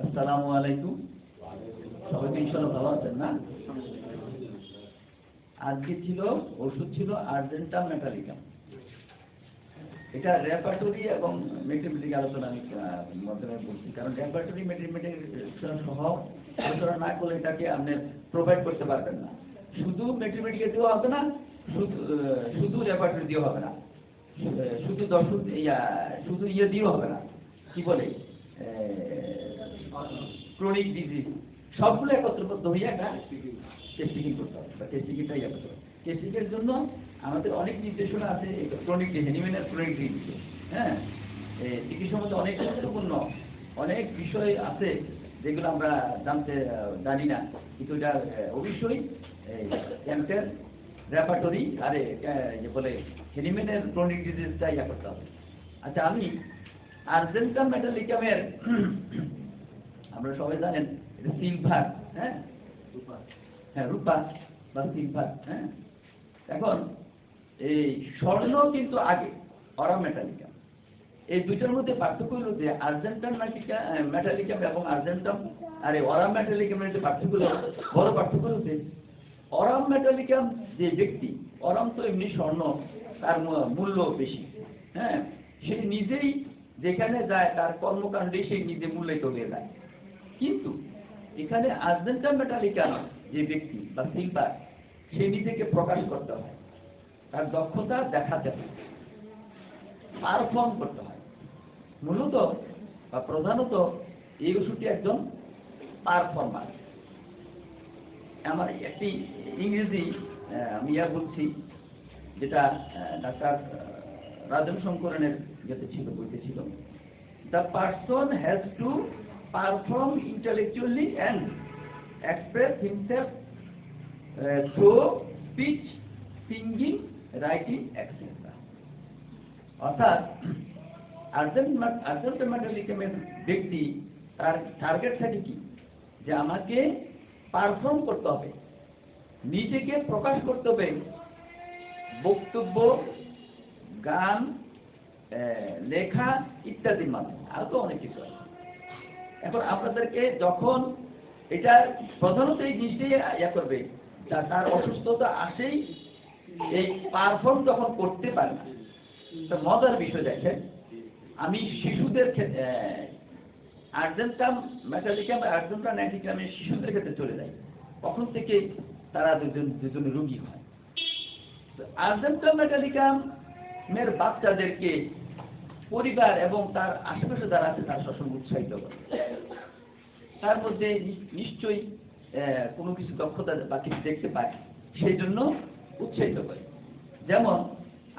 আসসালামু আলাইকুম। সবাই তো ইনশাআল্লাহ ভালো আছেন না? আজকে ছিল ওষুধ ছিল আর্জেন্টাম মেটালিকাম। এটা রেপার্টরি এবং ম্যাথমেটিক আলোচনা আমি মাধ্যমে বলছি, কারণ রেপার্টরি ম্যাথমেটিক সহ আলোচনা না করলে এটাকে আপনি প্রোভাইড করতে পারবেন না। শুধু ম্যাথমেটিকে দেওয়া হবে না, শুধু রেপার্টরি দিয়েও হবে না, শুধু দর্শক শুধু ইয়ে দিয়েও হবে না, কি বলে ক্রনিক ডিজিজ, সবগুলো একত্রবদ্ধ হয়ে একটা টেস্টিং করতে হবে বা টেস্টিংটাই করতে হবে। টেস্টিংয়ের জন্য আমাদের অনেক নির্দেশনা আছে। ক্রনিক হ্যানিম্যানের ক্রনিক ডিজিজ, হ্যাঁ, চিকিৎসার মধ্যে অনেক গুরুত্বপূর্ণ অনেক বিষয় আছে যেগুলো আমরা জানি না, কিন্তু এটা অবশ্যই ক্যান্সার রেপার্টরি আরে বলে হ্যানিম্যানের ক্রনিক ডিজিজটা করতে হবে। আচ্ছা, আমি আর্জেন্টাম মেটালিকামের আমরা সবাই জানেন এটা সিলভার, হ্যাঁ রূপা বা সিলভার, হ্যাঁ। এখন এই স্বর্ণ কিন্তু আগে অরা মেটালিকাম। এই দুইটার মধ্যে পার্থক্য হলো যে আর্জেন্টাম মেটালিকাম এবং আর্জেন্টাম অরা মেটালিকামের যে পার্থক্য, বড় পার্থক্য হচ্ছে অরাম মেটালিকাম যে ব্যক্তি, অরাম তো এমনি স্বর্ণ, তার মূল্য বেশি, হ্যাঁ, সে নিজেই যেখানে যায় তার কর্মকাণ্ডে সেই নিজে মূল্যায়িত হয়ে যায়। কিন্তু এখানে আর্জেন্টাম মেটালিকাম যে ব্যক্তি বা সিলভার, সে নিজেকে প্রকাশ করতে হয়, তার দক্ষতা দেখাতে হয়, পারফর্ম করতে হয়। মূলত বা প্রধানত এই ওষুধটি একজন পারফর্মার। আমার একটি ইংরেজি আমি বলছি, যেটা ডাক্তার রাজন শঙ্করনের যেতে ছিল, বইতে ছিল, the person has to perform intellectually and express himself through speech, singing, writing etcetera. অর্থাৎ আর্জেন্টাম মেটালিকামের ব্যক্তি তার টার্গেট থাকে কি, যে আমাকে পারফর্ম করতে হবে, নিজেকে প্রকাশ করতে হবে বক্তব্য, গান, লেখা ইত্যাদির মাধ্যমে, আরো তো অনেক কিছু আছে। এখন আপনাদেরকে যখন এটা প্রধানত এই জিনিসটাই করবে, তার অসুস্থতা আসেই এই পারফর্ম যখন করতে পারে না। তো মজার বিষয় দেখেন, আমি শিশুদের ক্ষেত্রে আর্জেন্টাম মেটালিকাম আর্জেন্টাম ন্যাটিকামের শিশুদের ক্ষেত্রে চলে যায়, কখন থেকে তারা দুজন রোগী হয়। আর্জেন্টাম মেটালিকামের বাচ্চাদেরকে পরিবার এবং তার আশেপাশে যারা আছে তার সবসময় উৎসাহিত করে, তার মধ্যে নিশ্চয়ই কোনো কিছু দক্ষতা বা কিছু দেখতে পায়, সেই জন্য উৎসাহিত করে। যেমন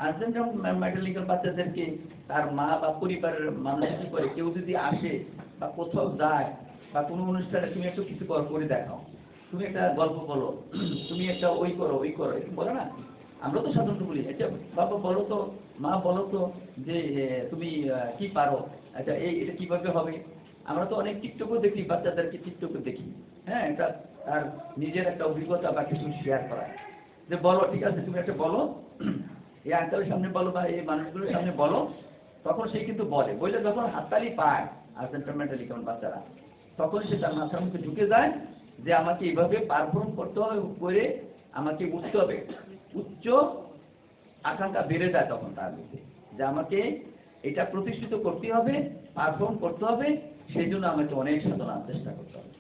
আর্জেন্টাম মেটালিকাম বাচ্চাদেরকে তার মা বা পরিবারের মানুষ কি করে, কেউ যদি আসে বা কোথাও যায় বা কোনো অনুষ্ঠানে, তুমি একটু কিছু করে দেখাও, তুমি একটা গল্প বলো, তুমি একটা ওই করো এরকম বলো না। আমরা তো সাধারণত বলি, আচ্ছা বাবা বলো তো, মা বলো তো যে তুমি কি পারো, আচ্ছা এটা কিভাবে হবে। আমরা তো অনেক টিকটকও দেখি, বাচ্চাদেরকে টিকটকও দেখি, হ্যাঁ, এটা তার নিজের একটা অভিজ্ঞতা বা কিছু শেয়ার করা, যে বলো ঠিক আছে তুমি একটা বলো, এই আঙ্কেলের সামনে বলো বা এই মানুষগুলোর সামনে বলো। তখন সে কিন্তু বলে যখন হাততালি পায় আর্জেন্টাম মেটালিকাম বাচ্চারা, তখন সে তার মাথার মধ্যে ঢুকে যায় যে আমাকে এইভাবে পারফর্ম করতে হবে, করে আমাকে উঠতে হবে, উচ্চ আকাঙ্ক্ষা বেড়ে যায় তখন তার মধ্যে, যে আমাকে এটা প্রতিষ্ঠিত করতে হবে, পারফর্ম করতে হবে, সেই জন্য আমাকে অনেক সাধনার চেষ্টা করতে হবে।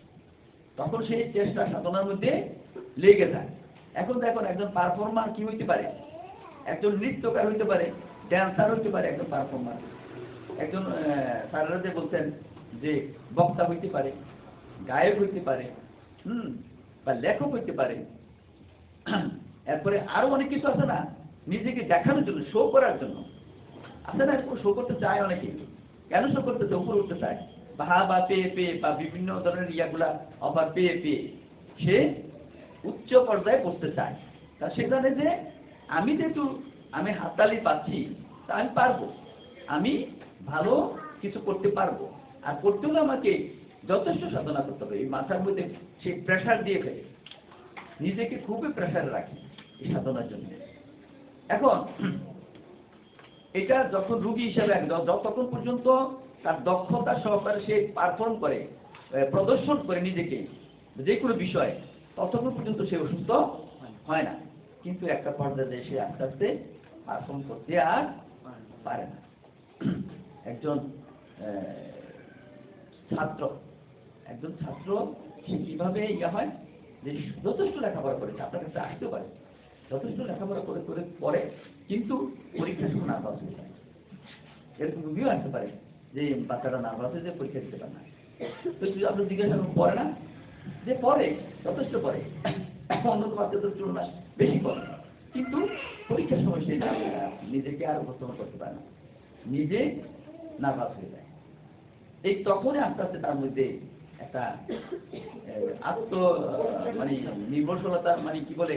তখন সেই চেষ্টা সাধনার মধ্যে লেগে যায়। এখন দেখুন, একজন পারফর্মার কি হইতে পারে, একজন নৃত্যকার হইতে পারে, ড্যান্সার হইতে পারে, একজন পারফর্মার। একজন স্যাররা যে বলতেন যে বক্তা হইতে পারে, গায়ক হইতে পারে, বা লেখক হইতে পারে। এরপরে আরো অনেক কিছু আছে না, নিজেকে দেখানোর জন্য, শো করার জন্য আছে না, শো করতে চায় অনেকে। কেন শো করতে চায়? উপরে উঠতে চায়, বা পেয়ে বা বিভিন্ন ধরনের ইয়াগুলা অফার পেয়ে সে উচ্চ পর্যায়ে পড়তে চায়। তা সেখানে যে আমি হাততালি পাচ্ছি, তা আমি পারবো, আমি ভালো কিছু করতে পারবো। আর করতে হলে আমাকে যথেষ্ট সাধনা করতে হবে। এই মাথার মধ্যে সে প্রেশার দিয়ে ফেলে, নিজেকে খুবই প্রেশারে রাখি এই সাধনার জন্য। এখন এটা যখন রুগী হিসেবে যতক্ষণ পর্যন্ত তার দক্ষতা সহকারে সে পারফর্ম করে, প্রদর্শন করে নিজেকে যে কোনো বিষয়ে, ততক্ষণ পর্যন্ত সে অসুস্থ হয় না। কিন্তু একটা পর্যায়ে সে আস্তে আস্তে পারফর্ম করতে আর পারে না। একজন ছাত্র সে কিভাবে ইয়া হয়, যে যথেষ্ট লেখাপড়া করেছে, আপনার কাছে আসতে পারে, যথেষ্ট লেখাপড়া করে করে পরে, কিন্তু পরীক্ষার সময় নার্ভাস হয়ে যায়। এরকম রুগীও আসতে পারে যে বাচ্চাটা নার্ভাস হয়ে যায়, পরীক্ষা দিতে পারে না। তো আপনি জিজ্ঞাসা পড়ে না, যে পড়ে, যথেষ্ট পড়ে, অন্য বাচ্চাদের তুলনায় বেশি পড়ে, কিন্তু পরীক্ষার সময় সে নিজেকে আর উপস্থাপন করতে পারে না, নিজে নার্ভাস হয়ে যায়। এই তখনই আস্তে আস্তে তার মধ্যে একটা মানে নির্ভরশীলতা, মানে কি বলে,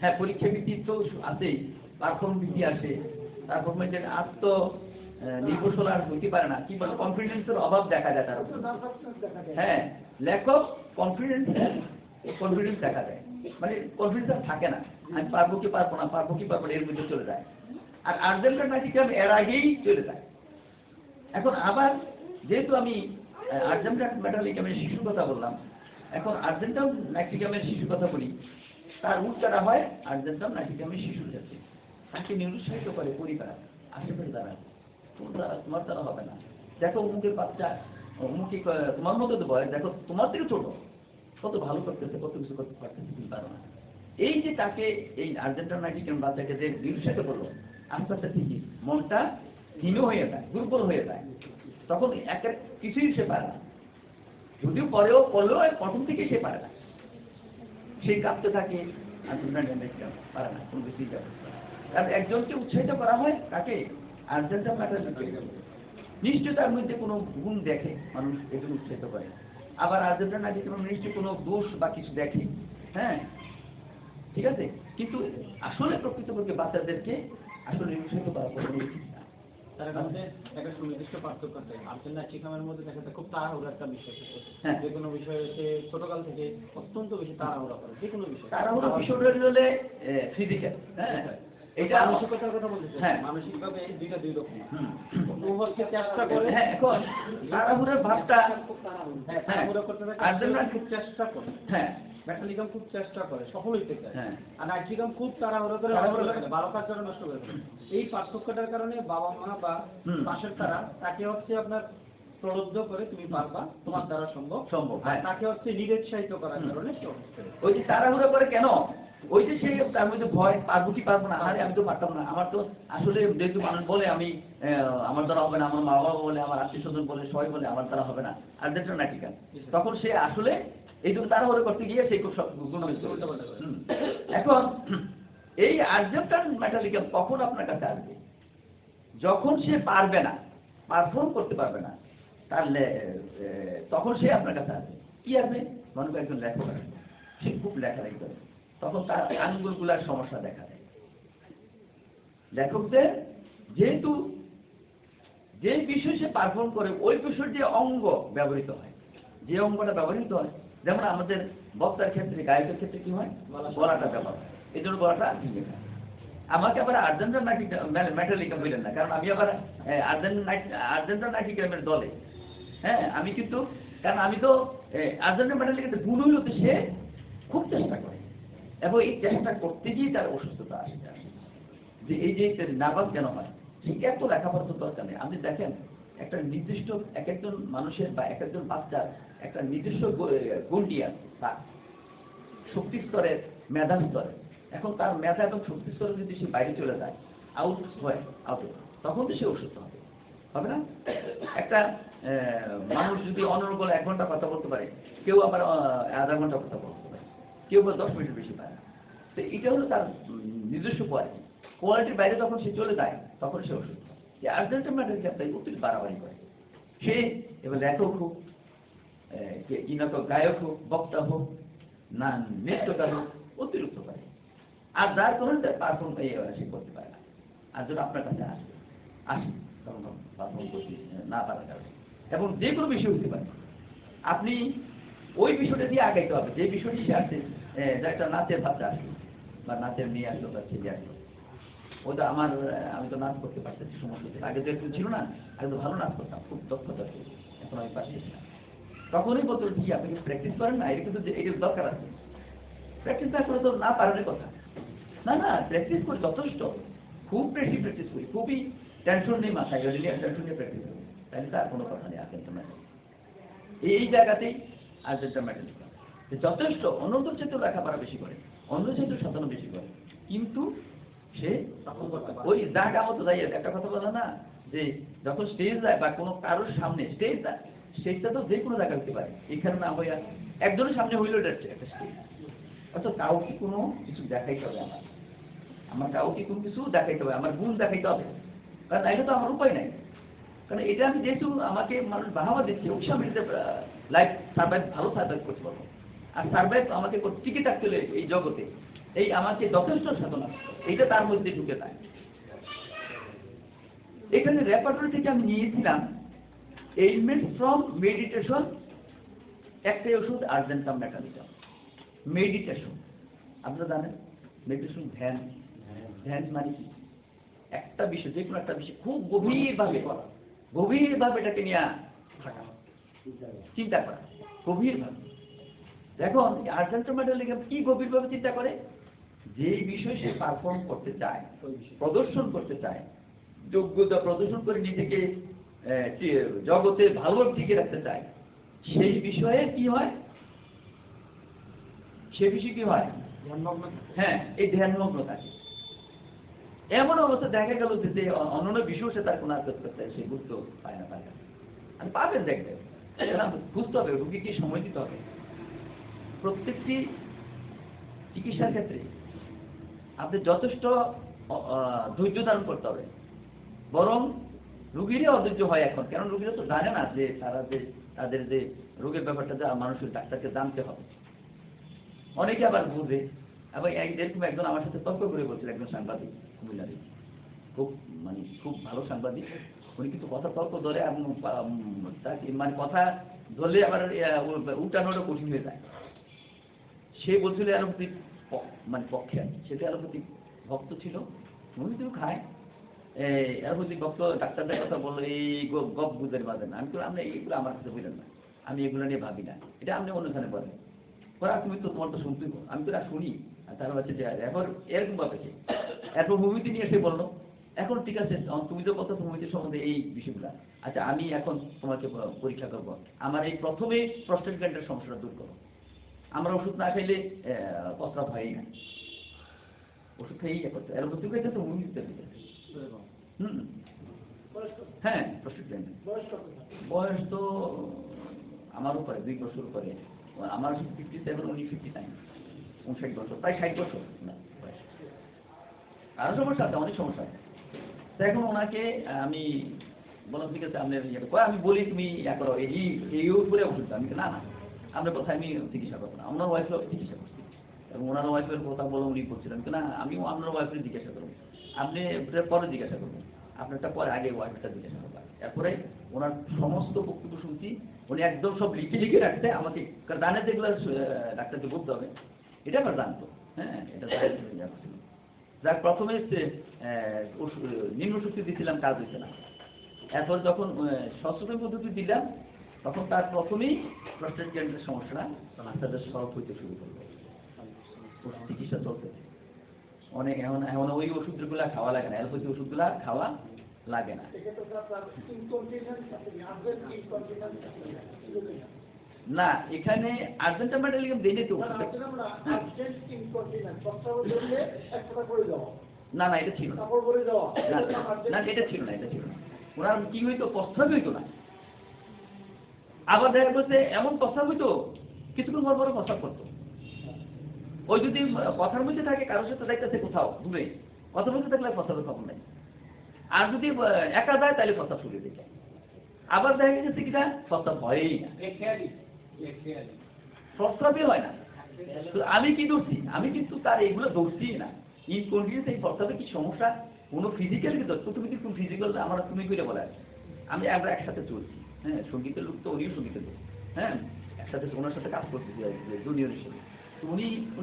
হ্যাঁ, পরীক্ষা ভিত্তি তো আছেই, পারফর্ম ভিত্তি আসে, তারপর মধ্যে নির্ভরশীল আর হইতে পারে না, কি বলে, কনফিডেন্সের অভাব দেখা যায় তার। হ্যাঁ, ল্যাক অফ কনফিডেন্স দেখা যায়, মানে কনফিডেন্স আর থাকে না, আমি পারবো কি পারবো না, এর মধ্যে চলে যায়। আর আর্জেন্টাইন নাইট্রিকাম এর আগেই চলে যায়। এখন আবার যেহেতু আমি আর্জেন্টাইন মেটালিকামের শিশুর কথা বললাম, এখন আর্জেন্টাইন নাইট্রিকামের শিশুর কথা বলি, তার উল্টাটা হয় আর্জেন্টাইন নাইট্রিকামের শিশুর ক্ষেত্রে। তাকে নিরুৎসাহিত করে পরিবার, আশেপাশে দ্বারা, তোমার দ্বারা হবে না, দেখো অমুকের বাচ্চা, অমুকে তোমার মতো তো বলে, দেখো তোমার থেকে ছোট, কত ভালো করতেছে, কত কিছু করতে পারতেছে, তুমি পারো না। এই যে তাকে এই আর্জেন্টাইন নাইট্রিকাম বাচ্চাকে যে নিরুৎসাহিত করলো, আস্তে আস্তে ঠিকই মনটা হীন হয়ে যায়, দুর্বল হয়ে যায়, তখন একটা কিছুই সে পারে না। যদিও করলেও প্রথম থেকে সে পারে না, সে কাঁপতে থাকে, পারে না কোনো কিছুই যাবে। কারণ একজনকে উৎসাহিত করা হয়, তাকে আর্জেন্টাইন নাইট্রিকাম নিশ্চয় তার মধ্যে কোনো গুণ দেখে মানুষ, একজন উৎসাহিত করে। আবার আর্জেন্টাইন নাইট্রিকাম নিশ্চয় কোনো দোষ বা কিছু দেখে, হ্যাঁ, ঠিক আছে, কিন্তু আসলে প্রকৃতপক্ষে বাচ্চাদেরকে আসলে নিরুৎসাহিত করা কোনো উচিত না। তার মধ্যে একটা সুনির্দিষ্ট পার্থক্য আছে। আর্জেন্টাইন নাইট্রিকামের মধ্যে দেখা যায় খুব তাড়াহুড়ো একটা বিষয় থাকে, যে কোনো বিষয়ে সে ছোটকাল থেকে অত্যন্ত বেশি তাড়াহুড়ো করে, যে কোনো বিষয় তাড়াহুড়ো বিষয়টা হলে ফিজিক্যাল, হ্যাঁ, এটা মানসিকতার কথা বলতেছে। হ্যাঁ, মানসিকভাবে দুই রকম। ও হচ্ছে চেষ্টা করে, হ্যাঁ, এখন তাড়াহুড়োর ভাবটা, হ্যাঁ, তাড়াহুড়ো করতে থাকে, আর্জেন্টাইন খুব চেষ্টা করে, হ্যাঁ, মেটালিকাম খুব চেষ্টা করে, সফল হইতে চায়, আর নাইট্রিকাম খুব তাড়াহুড়ো করে, ভালো কাজটা নষ্ট করে ফেলে। এই পার্থক্যটার কারণে বাবা মা বা পাশের তারা তাকে হচ্ছে আপনার প্রলুব্ধ করে, তুমি পারবা, তোমার দ্বারা সম্ভব, তাকে হচ্ছে নিরুৎসাহিত করার কারণে। ওই যে তাড়াহুড়ো করে কেন, ওই যে সে তার মধ্যে ভয়, পারবো কি পারবো না, আরে আমি তো পারতাম না, আমার তো আসলে যেহেতু মানুষ বলে আমি আমার দ্বারা হবে না, আমার মা বাবা বলে, আমার আত্মীয় স্বজন বলে, সবাই বলে আমার দ্বারা হবে না, আর্জেন্টাইন নাইট্রিকাম, তখন সে আসলে এই জন্য তাড়াহুড়ো করতে গিয়ে সেই খুব গুণ। এখন এই আর্জেন্টাইন মেটালিকাম কখন আপনার কাছে আসবে, যখন সে পারবে না, পারফর্ম করতে পারবে না, তাহলে তখন সে আপনার কাছে আসবে। কি আসবে, মনে করেন একজন লেখক আসবে, সে খুব লেখালেখি করে, তখন তার আঙ্গুলগুলার সমস্যা দেখা দেয়। লেখকদের যেহেতু যে বিষয় সে পারফর্ম করে, ওই বিষয়ের যে অঙ্গ ব্যবহৃত হয়, যে অঙ্গটা ব্যবহৃত হয়, যেমন আমাদের বক্তার ক্ষেত্রে, গায়কের ক্ষেত্রে কি হয়, গলাটা ব্যবহার হয়, এই জন্য গলাটা ভেঙে যায়। আমাকে আবার আর্জেন্টাইন মেটালিকাম বললেন না, কারণ আমি আবার আর্জেন্টাইন নাইট্রিকামের দলে, হ্যাঁ, আমি কিন্তু, কারণ আমি তো আর্জেন্টাইন মেটালিকামের গুণ হইল তো সে খুব চেষ্টা করে, এবং এই চেষ্টা করতে গিয়ে তার অসুস্থতা আসে, যে এই যে নার্ভাস কেন হয়, ঠিক এত লেখাপড়া তো দরকার নেই। আপনি দেখেন একটা নির্দিষ্ট এক একজন মানুষের বা এক একজন বাচ্চার একটা নির্দিষ্ট গণ্ডি আছে, তার শক্তি স্তরের, মেধা স্তরের। এখন তার মেধা এবং শক্তি স্তরে যদি সে বাইরে চলে যায়, আউট হয়, তখন তো সে অসুস্থ হবে, হবে না? একটা মানুষ যদি অনর্গল 1 ঘন্টা কথা বলতে পারে, কেউ আবার আধা ঘন্টা কথা বলতে পারে, কেউ আবার 10 মিনিটের বেশি পারে না। তো এটা হলো তার নিজস্ব কোয়ালিটির বাইরে যখন সে চলে যায়, তখন সে অসুস্থ। যে আর্জেন্টাইন মেটালিকাম তাই অতিরিক্ত বাড়াবাড়ি করে, সে এবার লেখক হোক, গায়ক হোক, বক্তা হোক, না নৃত্যকার হোক, অতিরিক্ত করে, আর যার কারণে তার পারফর্ম সে করতে পারে না। আর যদি আপনার কাছে আসে তখন পারফর্ম করতে না পারার কারণে, এবং যে কোনো বিষয় হতে পারে, আপনি ওই বিষয়টা দিয়ে আগাইতে হবে, যে বিষয়টি সে আসছে, যে একটা নাচের বাচ্চা আসলো বা নাচের মেয়ে আসলো বা ছেলে আসলো, ওটা আমি তো নাচ করতে পারতেছি সমস্যা, আগে তো একটু ছিল না, আগে তো ভালো নাচ করতাম, খুব দক্ষতা ছিল, এখন আমি পারতেছি না, তখনই বলতো কি আপনি প্র্যাকটিস করেন না, এটা কিন্তু এটা দরকার আছে, প্র্যাকটিস না করে তো না পারার কথা না, না প্র্যাকটিস করি যথেষ্ট, খুব বেশি প্র্যাকটিস করি, খুবই টেনশন নেই মাথায়, টেনশন নিয়ে প্র্যাকটিস করি, তাহলে তার কোনো কথা নেই আর্জেন্টা মেডেল। এই জায়গাতেই আর্জেন্টা মেডেল যথেষ্ট, অন্যদের ক্ষেত্রে লেখাপড়া বেশি করে, অন্য ক্ষেত্রে সাধনা বেশি করে, কিন্তু সে ওই জায়গা মতো যাই। একটা কথা বলে না যে যখন স্টেজ যায় বা কোনো কারোর সামনে স্টেজটা তো যে কোনো জায়গা হতে পারে, এখানে না হইয়া একজনের সামনে হইল এটা একটা স্টেজ, অর্থাৎ কাউকে কোনো কিছু দেখাইতে হবে, আমার কাউকে কোনো কিছু দেখাইতে হবে, আমার গুণ দেখাইতে হবে, কারণ এটা তো আমার উপায় নাই, কারণ এটা আমি যেহেতু আমাকে মানুষ বাহাবা দিচ্ছে, অবশ্যই আমি লাইফ সার্ভাইভ ভালো সার্ভাইভ করতে পারবো, আর সার্ভাইভ আমাকে টিকে থাকতে হলে এই জগতে এই আমাকে যথেষ্ট সাধনা, এইটা তার মধ্যে ঢুকে যায়। এখানে রেপার্টরি থেকে আমি নিয়েছিলাম এলিমেন্ট ফ্রম মেডিটেশন, একটাই ওষুধ আর্জেন্টাম মেটালিকাম। মেডিটেশন আপনারা জানেন, মেডিটেশন ধ্যান, ধ্যান মানে কি একটা বিষয়, যে কোনো একটা বিষয় খুব গভীরভাবে এটাকে নিয়ে চিন্তা করা, গভীরভাবে। এখন আর্জেন্টাম মেটালিকাম কি গভীরভাবে চিন্তা করে, যে বিষয় সে পারফর্ম করতে চায়, প্রদর্শন করতে চায়, যোগ্যতা প্রদর্শন করে নিজেকে জগতে ভালো টিকে রাখতে চায়, সেই বিষয়ে কি হয়, সে বিষয় কি হয়, হ্যাঁ এই ধ্যানমগ্ন থাকে। এমন অবস্থা দেখা গেল যে অন্যান্য বিষয় সে তার কোনো আঘাত করতে সে বুঝতে পায় না, আমি পাবেন দেখবেন, বুঝতে হবে রুগীকে সময় দিতে হবে। প্রত্যেকটি চিকিৎসার ক্ষেত্রে আপনি যথেষ্ট ধৈর্য ধারণ করতে হবে, বরং রুগীরই অধৈর্য হয় এখন, কারণ রুগীরা তো জানে না যে তারা যে তাদের যে রোগের ব্যাপারটা যা মানুষের ডাক্তারকে জানতে হবে। অনেকে আবার বুঝে, আবার এরকম একজন আমার সাথে তর্ক করে বলছিল, একজন সাংবাদিক কুমিল্লার, খুব ভালো সাংবাদিক, উনি কিন্তু কথা তর্ক ধরে মানে কথা ধরলে আবার উল্টানোটা কঠিন হয়ে যায়। সে বলছিল অ্যালোপ্যাথিক পক্ষে, সেটা অ্যালোপ্যাথিক ভক্ত ছিল, উনি তো খায় অ্যালোপ্যাথিক ভক্ত, ডাক্তারদের কথা বললো এই গপ বুঝতে পারবেন না। আমি তো আপনি এইগুলো আমার কাছে বুঝলেন না, আমি এগুলো নিয়ে ভাবি না, এটা আপনি অন্যখানে বলেন, তুমি তো তোমার তো শুনতেই, আমি তো শুনি। আর তার হচ্ছে যে এখন এরকম ভাবেছে, এরপর ভূমিতে নিয়ে এসে বললো, এখন ঠিক আছে তুমি তো কথা ভূমিতে সম্বন্ধে এই বিষয়গুলা, আচ্ছা আমি এখন তোমাকে পরীক্ষা করবো, আমার এই প্রথমে প্রস্টেট গ্ল্যান্ডের সমস্যাটা দূর করো, আমরা ওষুধ না খাইলে প্রস্রাব হয়ই না, ওষুধ খেয়েই করতে, অ্যালোপ্যাথি খাইতে তো ভূমি দিতে দিতে। হ্যাঁ প্রস্টেট গ্ল্যান্ডের বয়স তো আমার উপরে 2 বছর উপরে, আমার 57, উনি 59, 59 বছর, প্রায় 60 বছর না বয়স। আরো সমস্যা আছে, অনেক সমস্যা আছে। তো এখন ওনাকে আমি বললাম ঠিক আছে আপনার আমি বলি তুমি করো এই উপরে ওষুধ, আমি না না আপনার কথা আমি চিকিৎসা করবো না, ওনার ওয়াইফের চিকিৎসা করছি, এবং ওনার ওয়াইফের কথা বলে উনি করছিলেন না, আমিও আপনার ওয়াইফের জিজ্ঞাসা করবো, আপনি পরে জিজ্ঞাসা করবেন, আপনারটা পরে আগে ওয়াইফটা জিজ্ঞাসা করবেন। এরপরে ওনার সমস্ত বক্তব্য শুনছি, উনি একদম সব লিখে রাখতে আমাকে, কারণ জানে যেগুলো ডাক্তারকে বলতে হবে, এটা আমার জানতো, হ্যাঁ এটা যার প্রথমে নিম্ন শক্তি দিয়েছিলাম, কাজ হয়েছে না, এরপর যখন সচেতন পদ্ধতি দিলাম, তখন তার প্রথমেই প্রস্টেট গ্ল্যান্ডের সমস্যাটা তাদের সলভ হইতে শুরু করলো, চিকিৎসা চলতে অনেক এখন ওই ওষুধগুলা খাওয়া লাগে না, অ্যালোপ্যাথি ওষুধগুলা খাওয়া লাগে না। না এখানে আর্জেন্টাম মেটালিকাম দেয়নি তো, না না এটা ছিল না, এটা ছিল না, ওনার কি হইতো, প্রস্রাব হইতো না, আবার দেখা গেছে এমন প্রস্রাব হইতো কিছুক্ষণ পর পরে প্রস্রাব করতো, ওই যদি কথার মধ্যে থাকে কারোর সাথে দেখতেছে কোথাও দূরে, কথার মধ্যে থাকলে প্রস্রাবের খবর নাই, আর যদি একা যায় তাহলে প্রস্রাব শুরু দেখে, আবার দেখা গেছে কিনা প্রস্রাব হয়ই না, প্রস্রাবই হয় না। আমি কি ধরছি, আমি কিন্তু তার এইগুলো ধরছি না, ইনকন্টিনিউস এই প্রস্রাবে কি সমস্যা, কোনো ফিজিক্যাল কি ধরছো, তুমি কি কোন ফিজিক্যাল আমরা তুমি করে বলে, আমরা একসাথে চলছি, হ্যাঁ সঙ্গীতের লোক তো উনিও সঙ্গীতের লোক, হ্যাঁ একসাথে ওনার সাথে কাজ করতেছি জুনিয়র হিসেবে,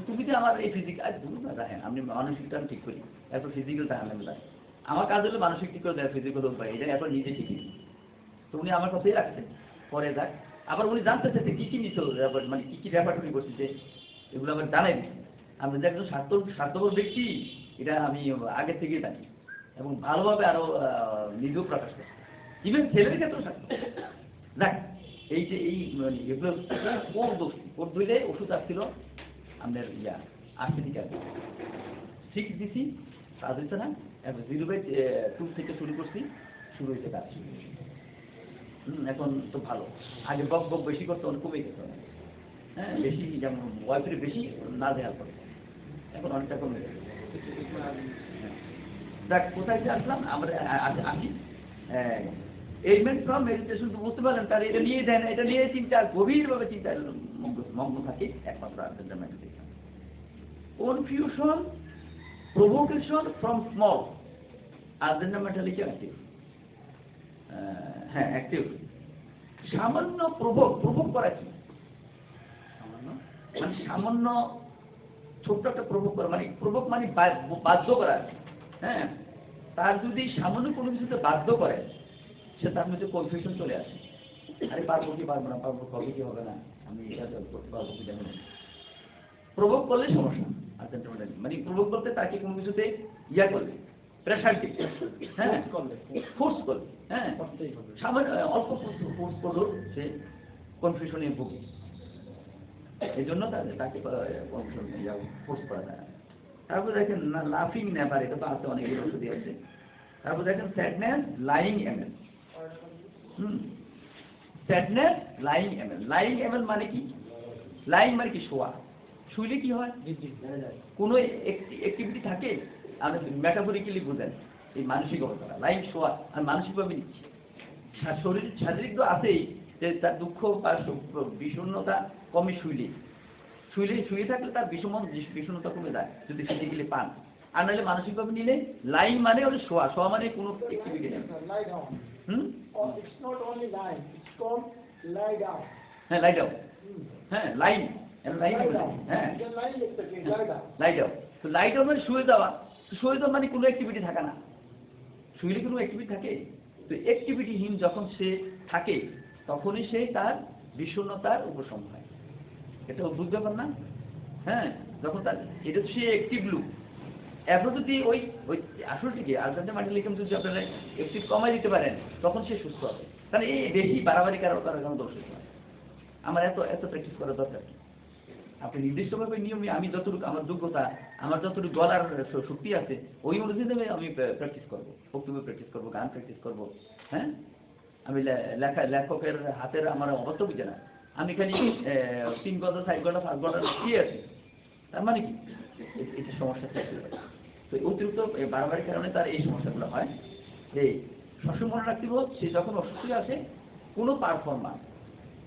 তুমি যে আমার এই ফিজিক্যাল বলুন না দেখেন, আমি মানসিকটা আমি ঠিক করি, এরপর ফিজিক্যাল তাহলে আমি দেখেন, আমার কাজ হলো মানসিক ঠিক করে দেয়, ফিজিক্যাল পাই, এটা এরপর নিজে শিখি, তো উনি আমার কথাই রাখছেন, পরে যাক আবার উনি জানতে চাইছে কি কি নিত, মানে কি কি রেপার্টরি করতেছে, এগুলো আবার জানাই দিচ্ছে। আমি যে একজন স্বার্থপর ব্যক্তি এটা আমি আগে থেকেই জানি এবং ভালোভাবে আরো নিজেও প্রকাশ করি, ইভেন ছেলের ক্ষেত্রেও স্বার্থপর। দেখ এই যে এই মানে এগুলো কোন দোষী, ওর ধরে ওষুধ আসছিল আপনার আর্সেনিক অ্যাসিড 6 দিছি, কাজ হচ্ছে না। এখন 0/2 থেকে শুরু করছি, শুরু হয়েছে কাজ। এখন তো ভালো, আগে বক বক বেশি করতে অনেক কমে গেছে, হ্যাঁ বেশি, যেমন ওয়াইফের বেশি না দেওয়ার করে, এখন অনেকটা কমে গেছে। দেখ কোথায় যে আসলাম আমরা, আসি এলিমেন্ট ফ্রম মেডিটেশন, তো বুঝতে পারলেন তার এটা নিয়ে দেন, এটা নিয়ে চিন্তা, গভীরভাবে চিন্তায় মগ্ন থাকে একমাত্র আর্জেন্টা meditation. Confusion, provocation from small, আর্জেন্টা মেন্টালিটি অ্যাক্টিভ। হ্যাঁ অ্যাক্টিভ। সামান্য প্রভোগ করা কি, মানে সামান্য ছোট্ট একটা প্রভোগ করা, মানে প্রভোগ মানে বাধ্য করা। হ্যাঁ, তার যদি সামান্য কোনো কিছুতে বাধ্য করে, সে তার মধ্যে কনফিউশন চলে আসে, আরে পারবো কি পারবো না, পারবো কবে কি হবে না, আমি এটা করতে পারবো কি জানি না। প্রভোগ করলে সমস্যা। আর্জেন্টা মেন্টালিটি মানে প্রভোগ করতে তাকে কোনো কিছুতে ইয়া করলে, প্রেশার দিতে, হ্যাঁ ফোর্স করলে, হ্যাঁ সামান্য অল্প ফোর্স করলেও সে কনফিউশনে ভুগে। এই জন্য তাকে কনফিউশন ফোর্স করা যায় না। তারপর দেখেন লাফিং নেভার, এটা তো আছে, অনেক ওষুধই আছে। তারপর দেখেন sadness, lying ML. Sadness, lying ML. Lying ML মানে কি? লাইং মানে কি? শোয়া। শুইলে কি হয়? কোনো অ্যাক্টিভিটি থাকে, আপনি মেটাফরিক্যালি বুঝেন এই মানসিক অবস্থা। লাইং শোয়া, আর মানসিকভাবে নিচ্ছি। শারীরিক তো আছেই, যে তার দুঃখ বা বিষণ্ণতা কমে শুয়ে থাকলে তার বিষণ্ণতা কমে যায় যদি ফিজিক্যালি পান। আর নাহলে মানসিকভাবে নিলে লাইং মানে হলো শোয়া। শোয়া মানে কোনো অ্যাক্টিভিটি নেই। হ্যাঁ লাই ডাউন, হ্যাঁ লাইন, হ্যাঁ লাই ডাউন। তো লাই ডাউন মানে শুয়ে যাওয়া। শুয়ে যাওয়া মানে কোনো অ্যাক্টিভিটি থাকে না। শুইলে কোনো অ্যাক্টিভিটি থাকে? তো অ্যাক্টিভিটিহীন যখন সে থাকে তখনই সে তার বিষণ্ণতার উপশম হয়। এটা অদ্ভুত ব্যাপার না? হ্যাঁ, যখন তার এটা সে অ্যাক্টিভ লুক। এখন যদি ওই আসলে কি আর্জেন্টা মেন্টালিজম যদি আপনারা একটু কমাই দিতে পারেন তখন সে সুস্থ হবে। কারণ এই বেশি বাড়াবাড়ি কারোর কোনো দোষ হয়। আমার এত প্র্যাকটিস করার দরকার কি? আপনি নির্দিষ্টভাবে নিয়মে, আমি যতটুকু আমার যোগ্যতা, আমার যতটুকু গলার শক্তি আছে ওই অনুযায়ী আমি প্র্যাকটিস করবো, বক্তব্য প্র্যাকটিস করবো, গান প্র্যাকটিস করবো। হ্যাঁ, আমি লেখকের হাতের আমার অবস্থা বুঝে না, আমি খালি 3 ঘন্টা 4 ঘন্টা 5 ঘন্টা শুয়ে আছি, তার মানে কি এটা সমস্যা সৃষ্টি হয়। তো অতিরিক্ত বাড়াবাড়ির কারণে তার এই সমস্যাগুলো হয়। এই সবসময় মনে রাখতে হবে, সে যখন অসুস্থ আছে কোনো পারফরম্যান্স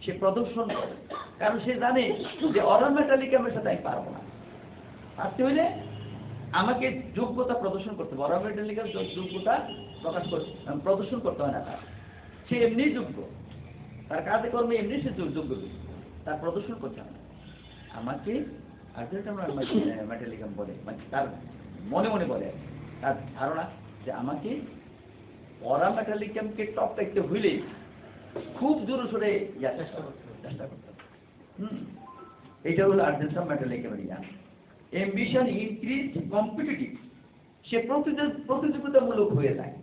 সে প্রদর্শন করে, কারণ সে জানে যে অরাল মেটালিকামের সাথে আমি পারবো না। পারতে হইলে আমাকে যোগ্যতা প্রদর্শন করতে হবে। অরাল মেটালিকার যোগ্যতা প্রদর্শন করতে হয় না তার, সে এমনি যোগ্য, তার কাজে কর্মে এমনি সে যোগ্য, তার প্রদর্শন করতে হয় না। আমাকে আর্জেন্টা মেটালিকাম বলে, মানে তার মনে মনে বলে, তার ধারণা যে আমাকে অরাল মেটালিকামকে টপ রাখতে হইলে খুব জোরে সোরে চেষ্টা করতে হবে। এটা হলো আর্জেন্টা মেটালিকামের ইয়া। অ্যাম্বিশন ইনক্রিজ কম্পিটিটিভ, সে প্রতিযোগিতামূলক হয়ে যায়।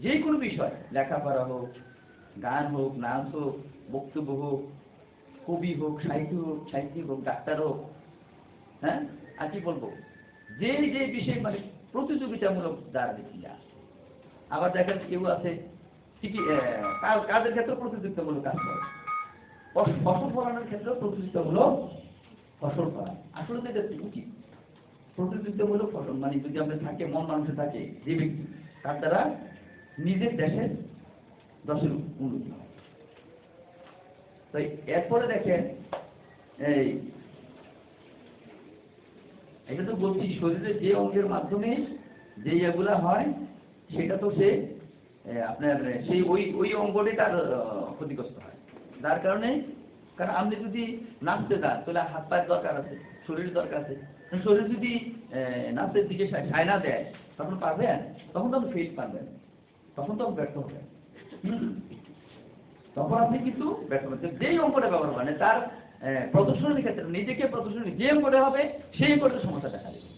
যে কোনো বিষয়, লেখাপড়া হোক, গান হোক, নাচ হোক, বক্তব্য হোক, কবি হোক, সাহিত্যিক হোক, ডাক্তার হোক, হ্যাঁ আর কি বলবো, যে বিষয় মানে প্রতিযোগিতামূলক দ্বারা দেখি যা। আবার দেখেন কেউ আছে ঠিকই কাজের ক্ষেত্রে প্রতিযোগিতামূলক কাজ করে, ফসল ফলানোর ক্ষেত্রে প্রতিযোগিতামূলক ফসল ফলান। আসলে তো এটা উচিত, প্রতিযোগিতামূলক ফসল মানে যদি আমরা থাকে, মন মানুষে থাকে যে ব্যক্তি, তার দ্বারা নিজের দেশের উন্নতি হয়। তো এরপরে দেখেন এটা তো বলছি শরীরের যে অঙ্গের মাধ্যমে যে এগুলা হয় সেটা তো সে আপনার সেই ওই অঙ্গটাই তার ক্ষতিগ্রস্ত হয়। যার কারণে, কারণ আপনি যদি নাচতে যান তাহলে হাত পায়ের দরকার আছে, শরীরের দরকার আছে। শরীর যদি নাচের দিকে সায় দেয় তখন পারবেন, তখন তো আপনি ফেল পারবেন, তখন তো আপনি ব্যর্থ হবেন। তখন আপনি কিন্তু ব্যর্থ হবেন। যেই অঙ্কটা ব্যবহার করেন তার প্রদর্শনের ক্ষেত্রে নিজেকে প্রদর্শনী যে অঙ্কটা হবে সেই অঙ্কটা সমস্যা দেখা দেবে,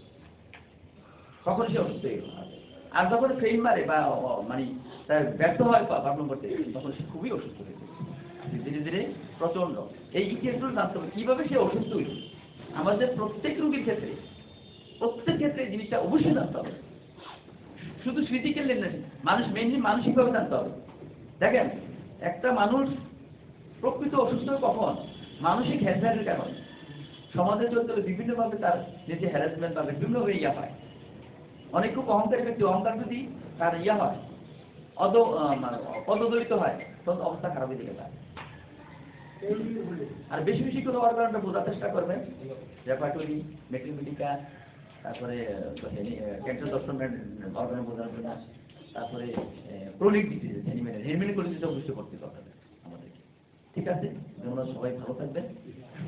তখন সে অসুস্থ হয়ে যাবে। আর যখন ফেল মারে বা মানে তার ব্যর্থ হয় পারফর্ম করতে, তখন সে খুবই অসুস্থ হয়ে যাবে ধীরে ধীরে প্রচন্ড। এই ইতিহাসগুলো জানতে হবে কিভাবে সে অসুস্থ হইল। আমাদের প্রত্যেক রোগীর ক্ষেত্রে প্রত্যেক ক্ষেত্রে এই জিনিসটা অবশ্যই জানতে হবে, শুধু ফিজিক্যাল না, মানুষ মেনলি মানসিকভাবে জানতে হবে। দেখেন একটা মানুষ প্রকৃত অসুস্থ কখন, মানসিক হ্যারাসমেন্টের কারণে সমাজে চলতে হলে বিভিন্নভাবে তার নিজে হ্যারাসমেন্ট পাবে, বিভিন্নভাবে ইয়া হয়। অনেক খুব অহংকারী ব্যক্তি, অহংকার যদি তার ইয়া হয় পদদলিত হয়, তখন অবস্থা খারাপ হয়ে যেতে পারে। আর বেশি বেশি করে অর্গানটা বোঝার চেষ্টা করবেন, রেপার্টরি, ম্যাথমেটিকা, তারপরে ক্যান্সার দর্শন অর্গান বোঝার জন্য, তারপরে ক্রনিক ডিজিজ হেলমেট করে দিতে অবশ্যই করতে হবে আমাদেরকে। ঠিক আছে, তোমরা সবাই ভালো থাকবেন,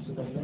সুস্থ থাকবেন।